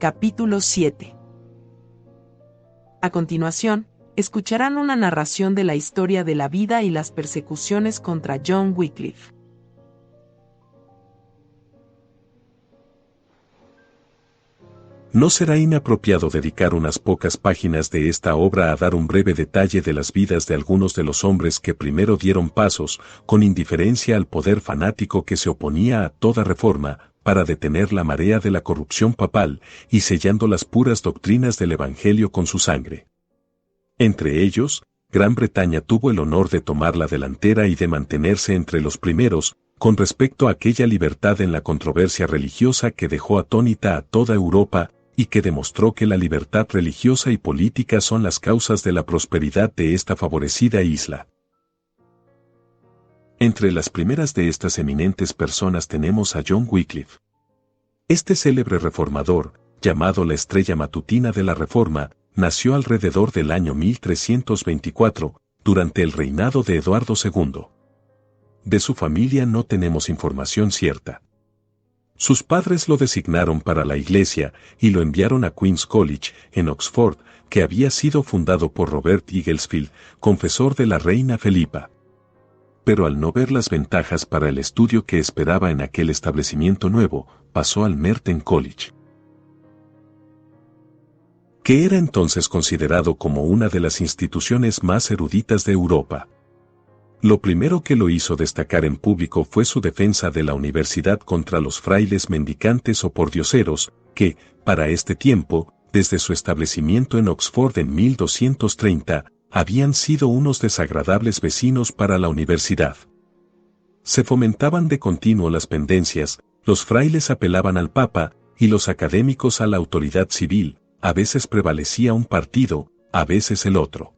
Capítulo 7. A continuación, escucharán una narración de la historia de la vida y las persecuciones contra John Wycliffe. No será inapropiado dedicar unas pocas páginas de esta obra a dar un breve detalle de las vidas de algunos de los hombres que primero dieron pasos, con indiferencia al poder fanático que se oponía a toda reforma, para detener la marea de la corrupción papal, y sellando las puras doctrinas del Evangelio con su sangre. Entre ellos, Gran Bretaña tuvo el honor de tomar la delantera y de mantenerse entre los primeros, con respecto a aquella libertad en la controversia religiosa que dejó atónita a toda Europa, y que demostró que la libertad religiosa y política son las causas de la prosperidad de esta favorecida isla. Entre las primeras de estas eminentes personas tenemos a John Wycliffe. Este célebre reformador, llamado la estrella matutina de la Reforma, nació alrededor del año 1324, durante el reinado de Eduardo II. De su familia no tenemos información cierta. Sus padres lo designaron para la iglesia y lo enviaron a Queen's College, en Oxford, que había sido fundado por Robert Eaglesfield, confesor de la reina Felipa. Pero al no ver las ventajas para el estudio que esperaba en aquel establecimiento nuevo, pasó al Merton College, que era entonces considerado como una de las instituciones más eruditas de Europa. Lo primero que lo hizo destacar en público fue su defensa de la universidad contra los frailes mendicantes o pordioseros, que, para este tiempo, desde su establecimiento en Oxford en 1230, habían sido unos desagradables vecinos para la universidad. Se fomentaban de continuo las pendencias, los frailes apelaban al Papa, y los académicos a la autoridad civil, a veces prevalecía un partido, a veces el otro.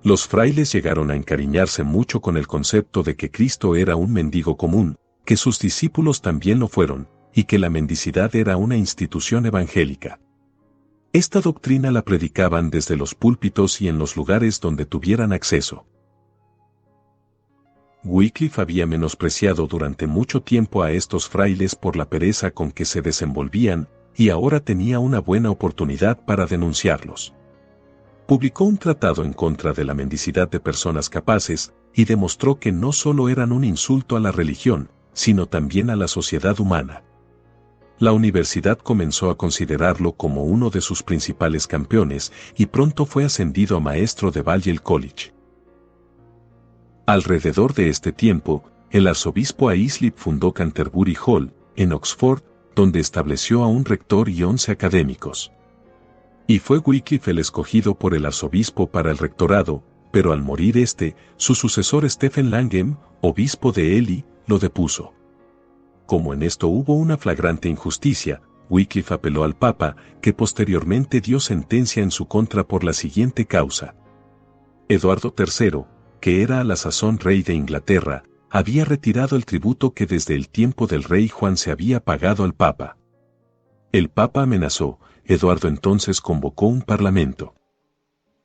Los frailes llegaron a encariñarse mucho con el concepto de que Cristo era un mendigo común, que sus discípulos también lo fueron, y que la mendicidad era una institución evangélica. Esta doctrina la predicaban desde los púlpitos y en los lugares donde tuvieran acceso. Wycliffe había menospreciado durante mucho tiempo a estos frailes por la pereza con que se desenvolvían, y ahora tenía una buena oportunidad para denunciarlos. Publicó un tratado en contra de la mendicidad de personas capaces, y demostró que no solo eran un insulto a la religión, sino también a la sociedad humana. La universidad comenzó a considerarlo como uno de sus principales campeones, y pronto fue ascendido a maestro de Balliol College. Alrededor de este tiempo, el arzobispo Aislip fundó Canterbury Hall, en Oxford, donde estableció a un rector y 11 académicos. Y fue Wycliffe el escogido por el arzobispo para el rectorado, pero al morir su sucesor Stephen Langham, obispo de Ely, lo depuso. Como en esto hubo una flagrante injusticia, Wycliffe apeló al Papa, que posteriormente dio sentencia en su contra por la siguiente causa. Eduardo III, que era a la sazón rey de Inglaterra, había retirado el tributo que desde el tiempo del rey Juan se había pagado al Papa. El Papa amenazó. Eduardo entonces convocó un parlamento.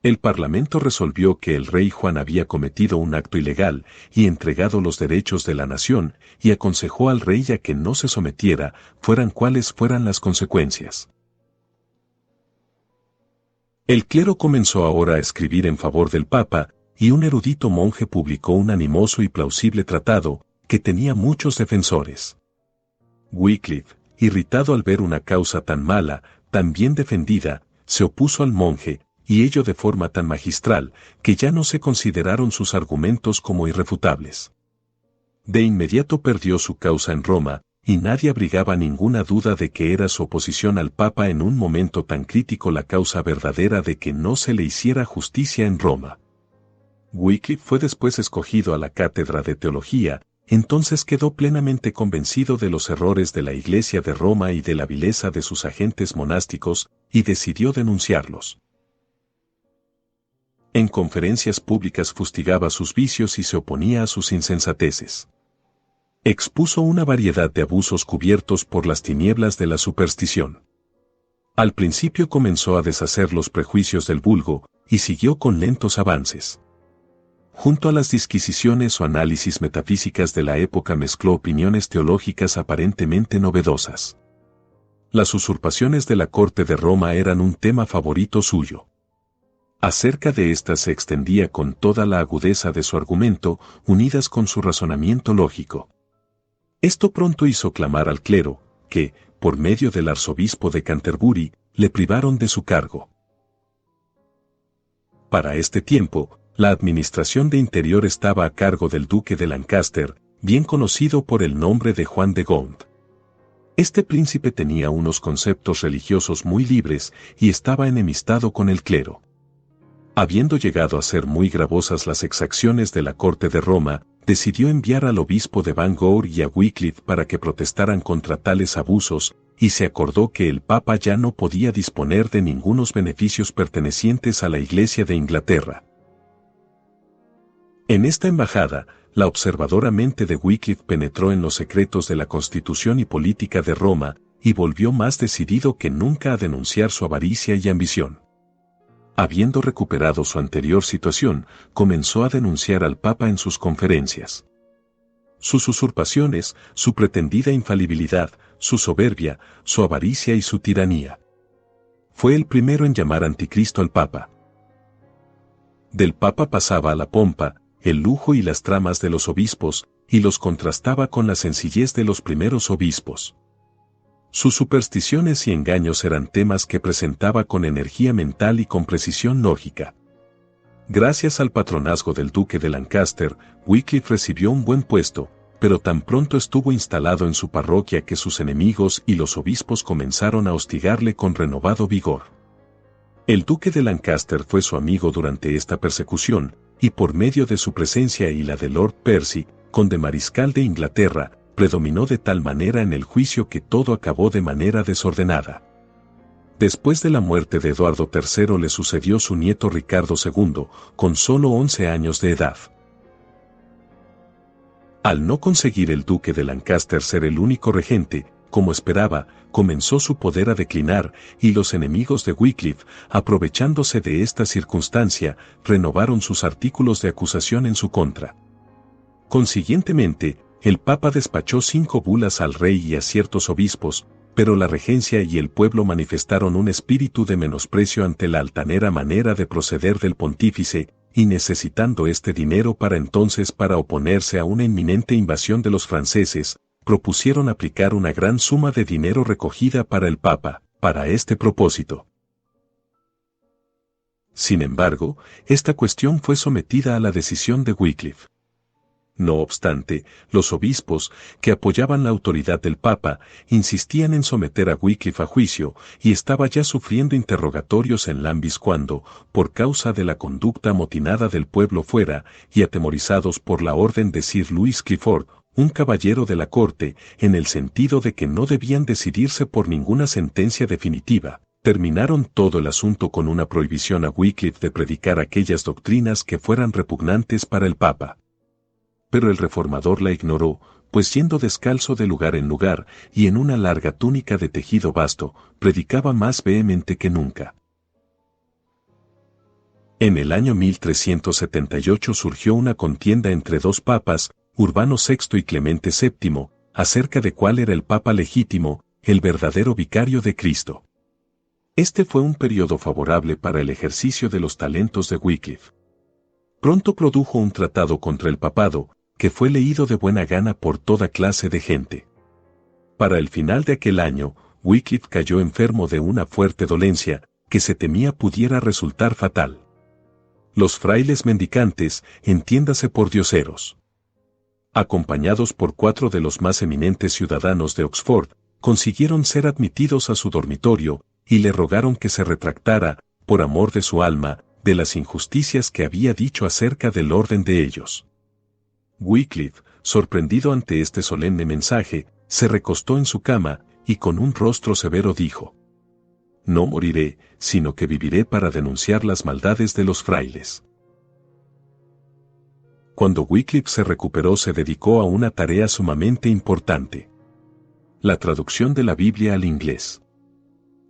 El parlamento resolvió que el rey Juan había cometido un acto ilegal y entregado los derechos de la nación, y aconsejó al rey a que no se sometiera, fueran cuales fueran las consecuencias. El clero comenzó ahora a escribir en favor del Papa, y un erudito monje publicó un animoso y plausible tratado, que tenía muchos defensores. Wycliffe, irritado al ver una causa tan mala, tan bien defendida, se opuso al monje, y ello de forma tan magistral, que ya no se consideraron sus argumentos como irrefutables. De inmediato perdió su causa en Roma, y nadie abrigaba ninguna duda de que era su oposición al Papa en un momento tan crítico la causa verdadera de que no se le hiciera justicia en Roma. Wycliffe fue después escogido a la cátedra de teología. Entonces quedó plenamente convencido de los errores de la Iglesia de Roma y de la vileza de sus agentes monásticos, y decidió denunciarlos. En conferencias públicas fustigaba sus vicios y se oponía a sus insensateces. Expuso una variedad de abusos cubiertos por las tinieblas de la superstición. Al principio comenzó a deshacer los prejuicios del vulgo, y siguió con lentos avances. Junto a las disquisiciones o análisis metafísicas de la época mezcló opiniones teológicas aparentemente novedosas. Las usurpaciones de la corte de Roma eran un tema favorito suyo. Acerca de estas se extendía con toda la agudeza de su argumento, unidas con su razonamiento lógico. Esto pronto hizo clamar al clero, que, por medio del arzobispo de Canterbury, le privaron de su cargo. Para este tiempo, la administración de Interior estaba a cargo del duque de Lancaster, bien conocido por el nombre de Juan de Gaunt. Este príncipe tenía unos conceptos religiosos muy libres y estaba enemistado con el clero. Habiendo llegado a ser muy gravosas las exacciones de la corte de Roma, decidió enviar al obispo de Bangor y a Wycliffe para que protestaran contra tales abusos, y se acordó que el Papa ya no podía disponer de ningunos beneficios pertenecientes a la Iglesia de Inglaterra. En esta embajada, la observadora mente de Wycliffe penetró en los secretos de la constitución y política de Roma, y volvió más decidido que nunca a denunciar su avaricia y ambición. Habiendo recuperado su anterior situación, comenzó a denunciar al Papa en sus conferencias. Sus usurpaciones, su pretendida infalibilidad, su soberbia, su avaricia y su tiranía. Fue el primero en llamar anticristo al Papa. Del Papa pasaba a la pompa, el lujo y las tramas de los obispos, y los contrastaba con la sencillez de los primeros obispos. Sus supersticiones y engaños eran temas que presentaba con energía mental y con precisión lógica. Gracias al patronazgo del duque de Lancaster, Wycliffe recibió un buen puesto, pero tan pronto estuvo instalado en su parroquia que sus enemigos y los obispos comenzaron a hostigarle con renovado vigor. El duque de Lancaster fue su amigo durante esta persecución, y por medio de su presencia y la de Lord Percy, conde mariscal de Inglaterra, predominó de tal manera en el juicio que todo acabó de manera desordenada. Después de la muerte de Eduardo III le sucedió su nieto Ricardo II, con solo 11 años de edad. Al no conseguir el duque de Lancaster ser el único regente, como esperaba, comenzó su poder a declinar, y los enemigos de Wycliffe, aprovechándose de esta circunstancia, renovaron sus artículos de acusación en su contra. Consiguientemente, el Papa despachó 5 bulas al rey y a ciertos obispos, pero la regencia y el pueblo manifestaron un espíritu de menosprecio ante la altanera manera de proceder del pontífice, y necesitando este dinero para oponerse a una inminente invasión de los franceses, propusieron aplicar una gran suma de dinero recogida para el Papa, para este propósito. Sin embargo, esta cuestión fue sometida a la decisión de Wycliffe. No obstante, los obispos, que apoyaban la autoridad del Papa, insistían en someter a Wycliffe a juicio, y estaba ya sufriendo interrogatorios en Lambis cuando, por causa de la conducta amotinada del pueblo fuera, y atemorizados por la orden de Sir Louis Clifford, un caballero de la corte, en el sentido de que no debían decidirse por ninguna sentencia definitiva, terminaron todo el asunto con una prohibición a Wycliffe de predicar aquellas doctrinas que fueran repugnantes para el Papa. Pero el reformador la ignoró, pues yendo descalzo de lugar en lugar, y en una larga túnica de tejido vasto, predicaba más vehemente que nunca. En el año 1378 surgió una contienda entre 2 papas, Urbano VI y Clemente VII, acerca de cuál era el papa legítimo, el verdadero vicario de Cristo. Este fue un periodo favorable para el ejercicio de los talentos de Wycliffe. Pronto produjo un tratado contra el papado, que fue leído de buena gana por toda clase de gente. Para el final de aquel año, Wycliffe cayó enfermo de una fuerte dolencia, que se temía pudiera resultar fatal. Los frailes mendicantes, entiéndase por dioseros, acompañados por 4 de los más eminentes ciudadanos de Oxford, consiguieron ser admitidos a su dormitorio, y le rogaron que se retractara, por amor de su alma, de las injusticias que había dicho acerca del orden de ellos. Wycliffe, sorprendido ante este solemne mensaje, se recostó en su cama, y con un rostro severo dijo: «No moriré, sino que viviré para denunciar las maldades de los frailes». Cuando Wycliffe se recuperó se dedicó a una tarea sumamente importante: la traducción de la Biblia al inglés.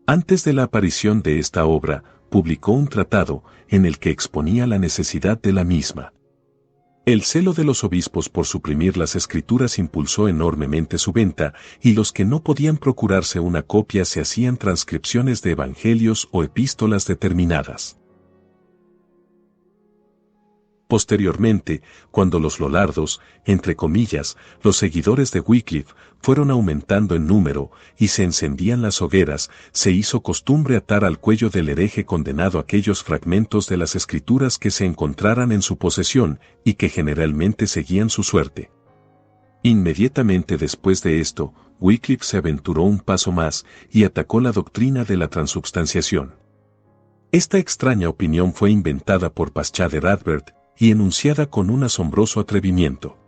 Antes de la aparición de esta obra, publicó un tratado, en el que exponía la necesidad de la misma. El celo de los obispos por suprimir las escrituras impulsó enormemente su venta, y los que no podían procurarse una copia se hacían transcripciones de evangelios o epístolas determinadas. Posteriormente, cuando los lollardos, entre comillas, los seguidores de Wycliffe, fueron aumentando en número y se encendían las hogueras, se hizo costumbre atar al cuello del hereje condenado aquellos fragmentos de las escrituras que se encontraran en su posesión y que generalmente seguían su suerte. Inmediatamente después de esto, Wycliffe se aventuró un paso más y atacó la doctrina de la transubstanciación. Esta extraña opinión fue inventada por Paschader Advert y enunciada con un asombroso atrevimiento.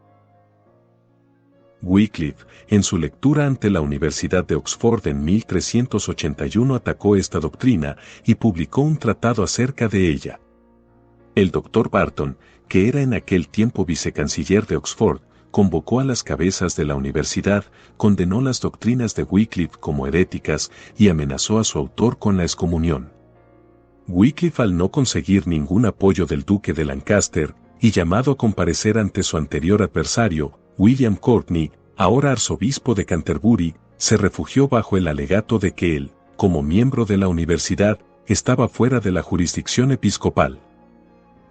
Wycliffe, en su lectura ante la Universidad de Oxford en 1381 atacó esta doctrina y publicó un tratado acerca de ella. El doctor Barton, que era en aquel tiempo vicecanciller de Oxford, convocó a las cabezas de la universidad, condenó las doctrinas de Wycliffe como heréticas y amenazó a su autor con la excomunión. Wycliffe, al no conseguir ningún apoyo del duque de Lancaster, y llamado a comparecer ante su anterior adversario, William Courtenay, ahora arzobispo de Canterbury, se refugió bajo el alegato de que él, como miembro de la universidad, estaba fuera de la jurisdicción episcopal.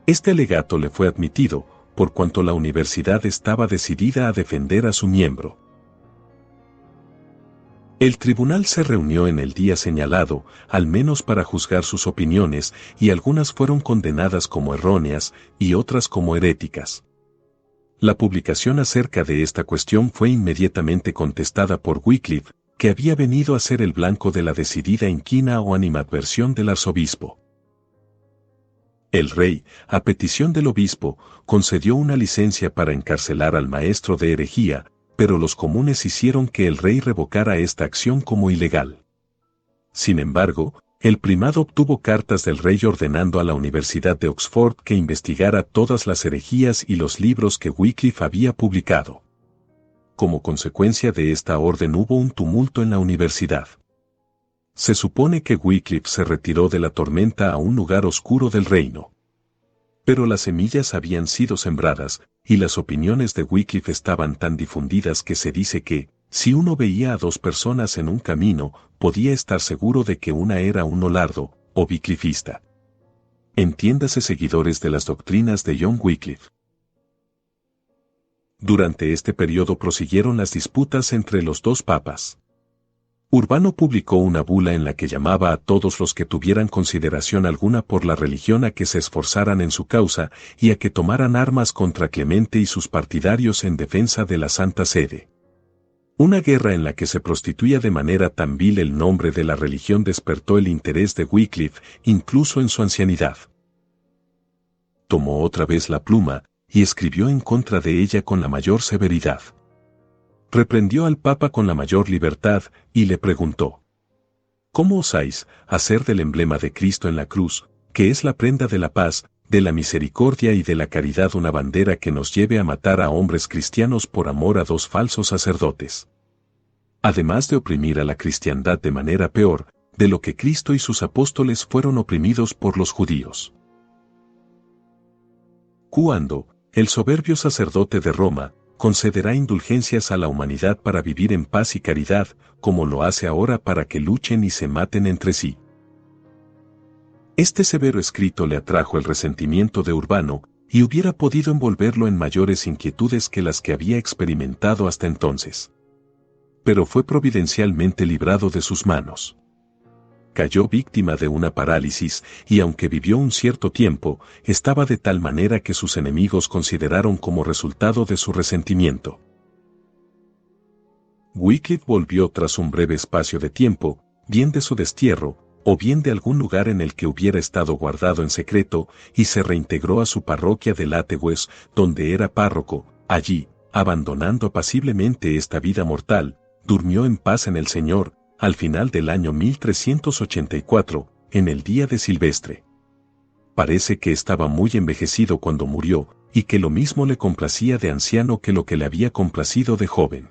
Este alegato le fue admitido, por cuanto la universidad estaba decidida a defender a su miembro. El tribunal se reunió en el día señalado, al menos para juzgar sus opiniones, y algunas fueron condenadas como erróneas y otras como heréticas. La publicación acerca de esta cuestión fue inmediatamente contestada por Wycliffe, que había venido a ser el blanco de la decidida inquina o animadversión del arzobispo. El rey, a petición del obispo, concedió una licencia para encarcelar al maestro de herejía, pero los comunes hicieron que el rey revocara esta acción como ilegal. Sin embargo, el primado obtuvo cartas del rey ordenando a la Universidad de Oxford que investigara todas las herejías y los libros que Wycliffe había publicado. Como consecuencia de esta orden hubo un tumulto en la universidad. Se supone que Wycliffe se retiró de la tormenta a un lugar oscuro del reino. Pero las semillas habían sido sembradas, y las opiniones de Wycliffe estaban tan difundidas que se dice que, si uno veía a dos personas en un camino, podía estar seguro de que una era un lollardo, o wyclifista. Entiéndase seguidores de las doctrinas de John Wycliffe. Durante este periodo prosiguieron las disputas entre los dos papas. Urbano publicó una bula en la que llamaba a todos los que tuvieran consideración alguna por la religión a que se esforzaran en su causa y a que tomaran armas contra Clemente y sus partidarios en defensa de la Santa Sede. Una guerra en la que se prostituía de manera tan vil el nombre de la religión despertó el interés de Wycliffe, incluso en su ancianidad. Tomó otra vez la pluma y escribió en contra de ella con la mayor severidad. Reprendió al Papa con la mayor libertad, y le preguntó: ¿Cómo osáis hacer del emblema de Cristo en la cruz, que es la prenda de la paz, de la misericordia y de la caridad, una bandera que nos lleve a matar a hombres cristianos por amor a dos falsos sacerdotes? Además de oprimir a la cristiandad de manera peor, de lo que Cristo y sus apóstoles fueron oprimidos por los judíos. Cuando el soberbio sacerdote de Roma concederá indulgencias a la humanidad para vivir en paz y caridad, como lo hace ahora para que luchen y se maten entre sí. Este severo escrito le atrajo el resentimiento de Urbano, y hubiera podido envolverlo en mayores inquietudes que las que había experimentado hasta entonces. Pero fue providencialmente librado de sus manos. Cayó víctima de una parálisis, y aunque vivió un cierto tiempo, estaba de tal manera que sus enemigos consideraron como resultado de su resentimiento. Wycliffe volvió tras un breve espacio de tiempo, bien de su destierro, o bien de algún lugar en el que hubiera estado guardado en secreto, y se reintegró a su parroquia de Lutterworth, donde era párroco. Allí, abandonando apaciblemente esta vida mortal, durmió en paz en el Señor, al final del año 1384, en el día de Silvestre. Parece que estaba muy envejecido cuando murió, y que lo mismo le complacía de anciano que lo que le había complacido de joven.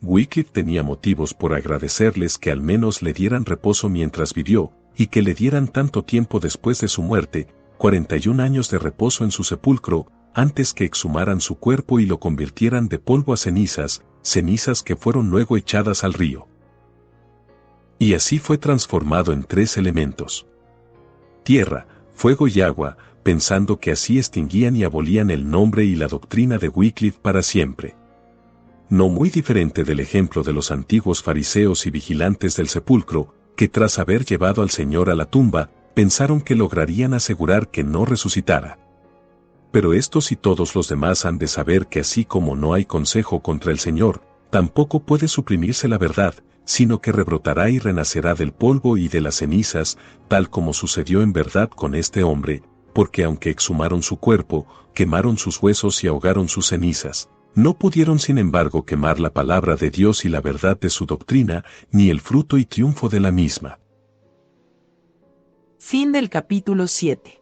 Wycliffe tenía motivos por agradecerles que al menos le dieran reposo mientras vivió, y que le dieran tanto tiempo después de su muerte, 41 años de reposo en su sepulcro, antes que exhumaran su cuerpo y lo convirtieran de polvo a cenizas, cenizas que fueron luego echadas al río. Y así fue transformado en 3 elementos: tierra, fuego y agua, pensando que así extinguían y abolían el nombre y la doctrina de Wycliffe para siempre. No muy diferente del ejemplo de los antiguos fariseos y vigilantes del sepulcro, que tras haber llevado al Señor a la tumba, pensaron que lograrían asegurar que no resucitara. Pero estos y todos los demás han de saber que así como no hay consejo contra el Señor, tampoco puede suprimirse la verdad, sino que rebrotará y renacerá del polvo y de las cenizas, tal como sucedió en verdad con este hombre, porque aunque exhumaron su cuerpo, quemaron sus huesos y ahogaron sus cenizas, no pudieron sin embargo quemar la palabra de Dios y la verdad de su doctrina, ni el fruto y triunfo de la misma. Fin del capítulo 7.